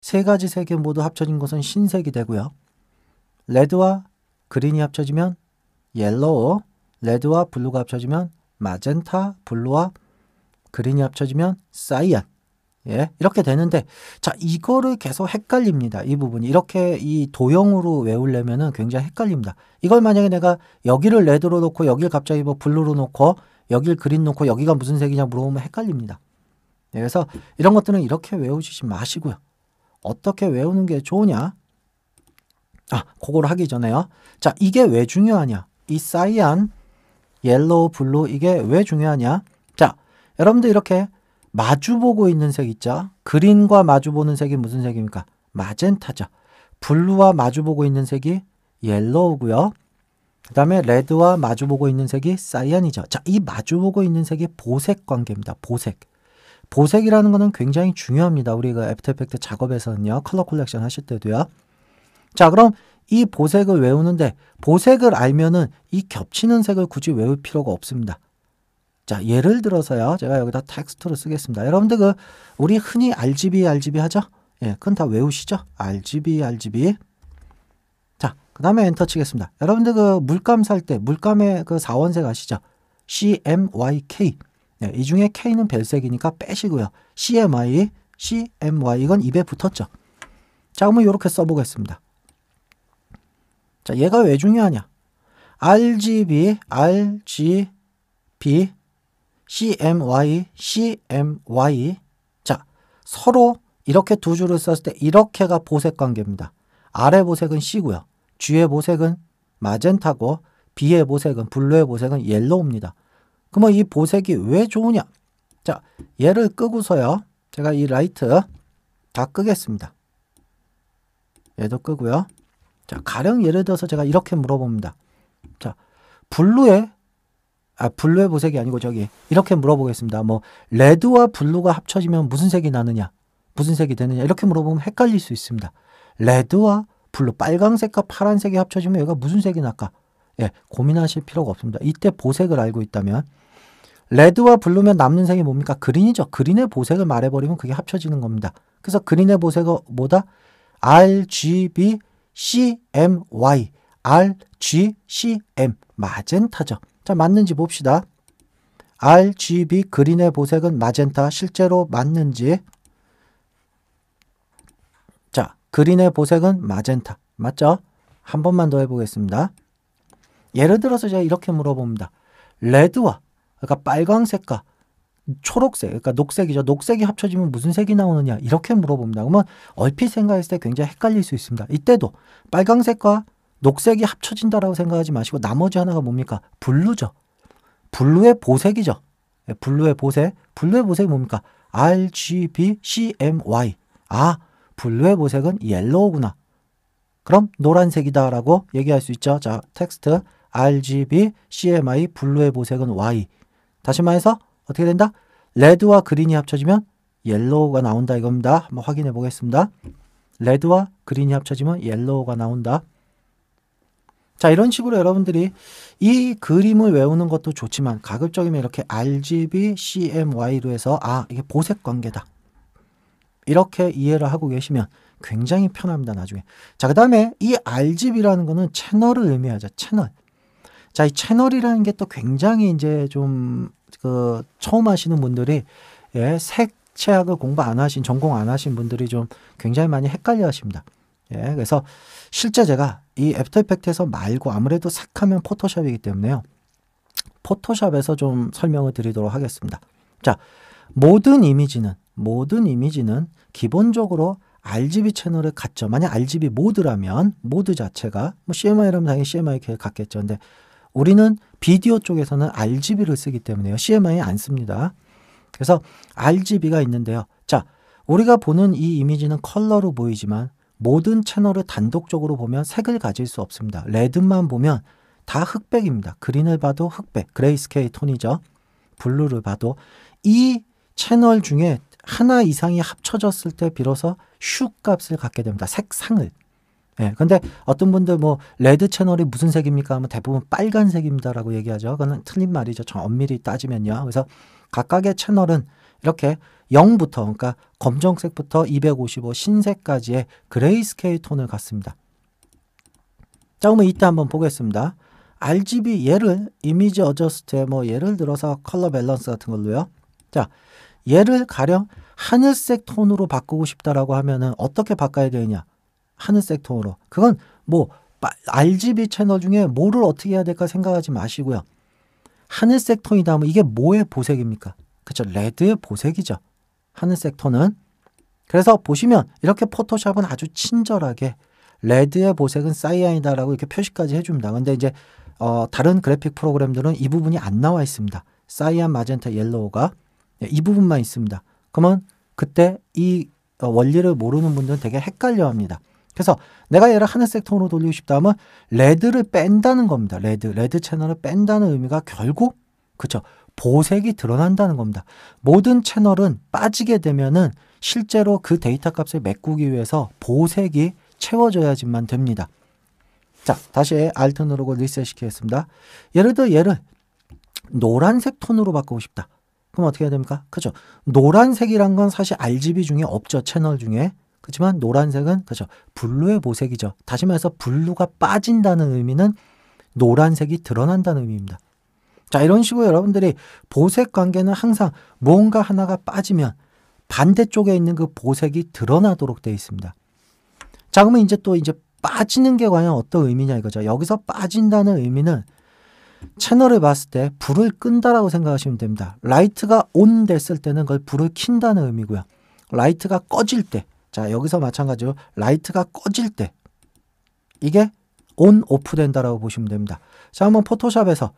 세 가지 색이 모두 합쳐진 것은 흰색이 되고요. 레드와 그린이 합쳐지면 옐로우, 레드와 블루가 합쳐지면 마젠타, 블루와 그린이 합쳐지면 사이안. 예, 이렇게 되는데, 자, 이거를 계속 헷갈립니다. 이 부분이. 이렇게 이 도형으로 외우려면은 굉장히 헷갈립니다. 이걸 만약에 내가 여기를 레드로 놓고, 여기를 갑자기 뭐 블루로 놓고, 여기를 그린 놓고, 여기가 무슨 색이냐 물어보면 헷갈립니다. 예, 그래서 이런 것들은 이렇게 외우시지 마시고요. 어떻게 외우는 게 좋으냐? 그걸 하기 전에요. 자, 이게 왜 중요하냐? 이 사이안, 옐로우, 블루, 이게 왜 중요하냐? 자, 여러분들 이렇게 마주보고 있는 색 있죠? 그린과 마주보는 색이 무슨 색입니까? 마젠타죠. 블루와 마주보고 있는 색이 옐로우고요. 그 다음에 레드와 마주보고 있는 색이 사이안이죠. 자, 이 마주보고 있는 색이 보색 관계입니다. 보색. 보색이라는 것은 굉장히 중요합니다. 우리가 애프터 이펙트 작업에서는요. 컬러 콜렉션 하실 때도요. 자, 그럼 이 보색을 외우는데 보색을 알면은 이 겹치는 색을 굳이 외울 필요가 없습니다. 자, 예를 들어서요. 제가 여기다 텍스트로 쓰겠습니다. 여러분들 우리 흔히 RGB 하죠? 예, 그건 다 외우시죠? RGB. 자, 그 다음에 엔터 치겠습니다. 여러분들 물감 살 때 물감의 4원색 아시죠? CMYK. 예, 이 중에 K는 별색이니까 빼시고요. CMY 이건 입에 붙었죠. 자, 그러면 이렇게 써보겠습니다. 자, 얘가 왜 중요하냐? RGB, CMY. 자, 서로 이렇게 두 줄을 썼을 때 이렇게가 보색 관계입니다. R의 보색은 C고요. G의 보색은 마젠타고 B의 보색은 블루의 보색은 옐로우입니다. 그러면 이 보색이 왜 좋으냐? 자, 얘를 끄고서요. 제가 이 라이트 다 끄겠습니다. 얘도 끄고요. 자, 가령 예를 들어서 제가 이렇게 물어봅니다. 자, 블루의 보색이 아니고 이렇게 물어보겠습니다. 뭐 레드와 블루가 합쳐지면 무슨 색이 나느냐? 무슨 색이 되느냐? 이렇게 물어보면 헷갈릴 수 있습니다. 레드와 블루, 빨강색과 파란색이 합쳐지면 얘가 무슨 색이 날까? 예, 고민하실 필요가 없습니다. 이때 보색을 알고 있다면 레드와 블루면 남는 색이 뭡니까? 그린이죠. 그린의 보색을 말해버리면 그게 합쳐지는 겁니다. 그래서 그린의 보색은 뭐다? RGB, CMY, RGCM, 마젠타죠. 자, 맞는지 봅시다. RGB 그린의 보색은 마젠타, 실제로 맞는지. 자, 그린의 보색은 마젠타, 맞죠? 한 번만 더 해보겠습니다. 예를 들어서 제가 이렇게 물어봅니다. 레드와, 그러니까 빨강색과 초록색, 그러니까 녹색이죠. 녹색이 합쳐지면 무슨 색이 나오느냐? 이렇게 물어봅니다. 그러면 얼핏 생각했을 때 굉장히 헷갈릴 수 있습니다. 이때도 빨강색과 녹색이 합쳐진다라고 생각하지 마시고 나머지 하나가 뭡니까? 블루죠. 블루의 보색이죠. 블루의 보색. 블루의 보색이 뭡니까? RGB, CMY. 블루의 보색은 옐로우구나. 그럼 노란색이다 라고 얘기할 수 있죠. 자, 텍스트 RGB, CMY, 블루의 보색은 Y. 다시 말해서 어떻게 된다? 레드와 그린이 합쳐지면 옐로우가 나온다 이겁니다. 한번 확인해 보겠습니다. 레드와 그린이 합쳐지면 옐로우가 나온다. 자, 이런 식으로 여러분들이 이 그림을 외우는 것도 좋지만 가급적이면 이렇게 RGB, CMY로 해서 이게 보색 관계다. 이렇게 이해를 하고 계시면 굉장히 편합니다, 나중에. 자, 그 다음에 이 RGB라는 거는 채널을 의미하죠. 채널. 자, 이 채널이라는 게 또 굉장히 이제 좀 처음 하시는 분들이 색채학을 공부 안 하신, 전공 안 하신 분들이 좀 굉장히 많이 헷갈려 하십니다. 그래서 실제 제가 이 애프터 이펙트에서 말고 아무래도 색하면 포토샵이기 때문에요. 포토샵에서 좀 설명을 드리도록 하겠습니다. 자, 모든 이미지는 기본적으로 RGB 채널을 갖죠. 만약 RGB 모드라면 모드 자체가 CMY라면 당연히 CMY 갖겠죠. 근데 우리는 비디오 쪽에서는 RGB를 쓰기 때문에요. CMY 안 씁니다. 그래서 RGB가 있는데요. 자, 우리가 보는 이 이미지는 컬러로 보이지만 모든 채널을 단독적으로 보면 색을 가질 수 없습니다. 레드만 보면 다 흑백입니다. 그린을 봐도 흑백, 그레이스케일 톤이죠. 블루를 봐도 이 채널 중에 하나 이상이 합쳐졌을 때 비로소 휴 값을 갖게 됩니다. 색상을. 근데 어떤 분들 레드 채널이 무슨 색입니까? 하면 대부분 빨간색입니다 라고 얘기하죠. 그건 틀린 말이죠. 엄밀히 따지면요. 그래서 각각의 채널은 이렇게 0부터 그러니까 검정색부터 255 흰색까지의 그레이스케일 톤을 갖습니다. 자, 그러면 이때 한번 보겠습니다. RGB 얘를 이미지 어저스트에 뭐 예를 들어서 컬러 밸런스 같은 걸로요. 자, 얘를 가령 하늘색 톤으로 바꾸고 싶다라고 하면은 어떻게 바꿔야 되느냐? 하늘색 톤으로. 그건 뭐 RGB 채널 중에 뭐를 어떻게 해야 될까 생각하지 마시고요. 하늘색 톤이다 하면 이게 뭐의 보색입니까? 그쵸? 레드의 보색이죠. 하늘색 톤은. 그래서 보시면 이렇게 포토샵은 아주 친절하게 레드의 보색은 사이안이다라고 이렇게 표시까지 해줍니다. 근데 이제 다른 그래픽 프로그램들은 이 부분이 안 나와 있습니다. 사이안, 마젠타, 옐로우가 이 부분만 있습니다. 그러면 그때 이 원리를 모르는 분들은 되게 헷갈려 합니다. 그래서 내가 얘를 하늘색 톤으로 돌리고 싶다 하면 레드를 뺀다는 겁니다. 레드 채널을 뺀다는 의미가 결국 그쵸, 보색이 드러난다는 겁니다. 모든 채널은 빠지게 되면은 실제로 그 데이터 값을 메꾸기 위해서 보색이 채워져야지만 됩니다. 자, 다시 Alt 누르고 리셋 시키겠습니다. 예를 들어 얘를 노란색 톤으로 바꾸고 싶다. 그럼 어떻게 해야 됩니까? 그죠? 노란색이란 건 사실 RGB 중에 없죠. 채널 중에. 그렇지만 노란색은 그죠? 블루의 보색이죠. 다시 말해서 블루가 빠진다는 의미는 노란색이 드러난다는 의미입니다. 자, 이런 식으로 여러분들이 보색 관계는 항상 무언가 하나가 빠지면 반대쪽에 있는 그 보색이 드러나도록 되어 있습니다. 자, 그러면 이제 또 빠지는 게 과연 어떤 의미냐 이거죠. 여기서 빠진다는 의미는 채널을 봤을 때 불을 끈다라고 생각하시면 됩니다. 라이트가 온 됐을 때는 그걸 불을 킨다는 의미고요. 라이트가 꺼질 때, 자, 여기서 마찬가지로 라이트가 꺼질 때 이게 온, 오프 된다라고 보시면 됩니다. 자, 한번 포토샵에서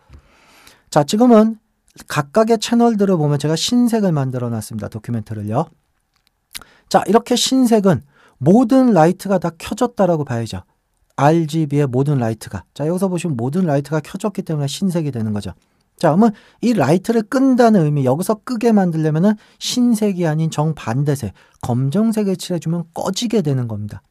자, 지금은 각각의 채널들을 보면 제가 흰색을 만들어 놨습니다. 도큐멘트를요. 자, 이렇게 흰색은 모든 라이트가 다 켜졌다라고 봐야죠. RGB의 모든 라이트가. 자, 여기서 보시면 모든 라이트가 켜졌기 때문에 흰색이 되는 거죠. 자, 그러면 이 라이트를 끈다는 의미, 여기서 끄게 만들려면은 흰색이 아닌 정반대색, 검정색을 칠해주면 꺼지게 되는 겁니다.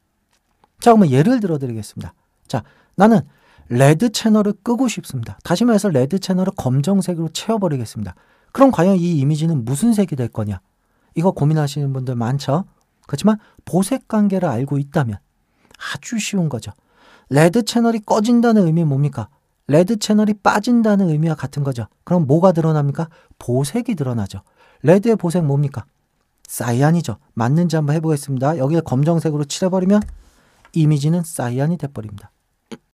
자, 그러면 예를 들어 드리겠습니다. 자, 나는 레드 채널을 끄고 싶습니다. 다시 말해서 레드 채널을 검정색으로 채워버리겠습니다. 그럼 과연 이 이미지는 무슨 색이 될 거냐? 이거 고민하시는 분들 많죠? 그렇지만 보색 관계를 알고 있다면 아주 쉬운 거죠. 레드 채널이 꺼진다는 의미는 뭡니까? 레드 채널이 빠진다는 의미와 같은 거죠. 그럼 뭐가 드러납니까? 보색이 드러나죠. 레드의 보색 뭡니까? 사이안이죠. 맞는지 한번 해보겠습니다. 여기에 검정색으로 칠해버리면 이미지는 사이안이 돼버립니다.